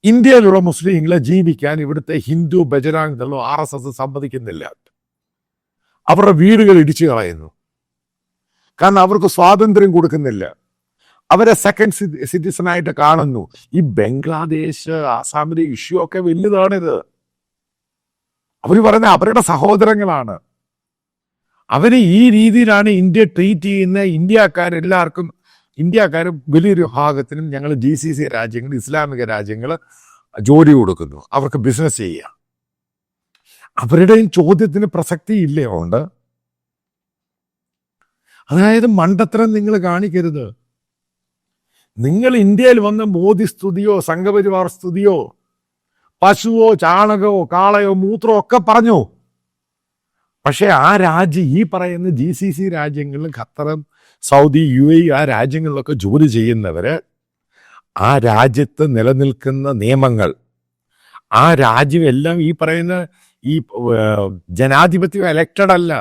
ഇന്ത്യയിലുള്ള മുസ്ലിങ്ങളെ ജീവിക്കാൻ ഇവിടുത്തെ ഹിന്ദു ബജറാങ് ദളോ RSS സമ്മതിക്കുന്നില്ല. അവരുടെ വീടുകൾ ഇടിച്ചു കളയുന്നു. കാരണം അവർക്ക് സ്വാതന്ത്ര്യം കൊടുക്കുന്നില്ല. അവരെ സെക്കൻഡ് സിറ്റിസണായിട്ട് കാണുന്നു. ഈ ബംഗ്ലാദേശ്, ആസാമിലെ ഇഷ്യൂ ഒക്കെ വലുതാണിത്. അവർ പറയുന്നത് അവരുടെ സഹോദരങ്ങളാണ്. അവര് ഈ രീതിയിലാണ് ഇന്ത്യ ട്രീറ്റ് ചെയ്യുന്ന. ഇന്ത്യക്കാരും വലിയൊരു ഭാഗത്തിനും ഞങ്ങൾ GCC രാജ്യങ്ങൾ, ഇസ്ലാമിക രാജ്യങ്ങൾ ജോലി കൊടുക്കുന്നു, അവർക്ക് ബിസിനസ് ചെയ്യുക. അവരുടെയും ചോദ്യത്തിന് പ്രസക്തി ഇല്ലേ? ഉണ്ട്. അതായത് മണ്ടത്തരം നിങ്ങൾ കാണിക്കരുത്. നിങ്ങൾ ഇന്ത്യയിൽ വന്ന് മോദി സ്തുതിയോ സംഘപരിവാർ സ്തുതിയോ പശുവോ ചാണകമോ കാളയോ മൂത്രമോ ഒക്കെ പറഞ്ഞു. പക്ഷെ ആ രാജ്യം, ഈ പറയുന്ന GCC രാജ്യങ്ങളിലും ഖത്തറും സൗദി UAE ആ രാജ്യങ്ങളിലൊക്കെ ജോലി ചെയ്യുന്നവര് ആ രാജ്യത്ത് നിലനിൽക്കുന്ന നിയമങ്ങൾ, ആ രാജ്യം എല്ലാം ഈ പറയുന്ന ഈ ജനാധിപത്യം എലക്റ്റഡ് അല്ല.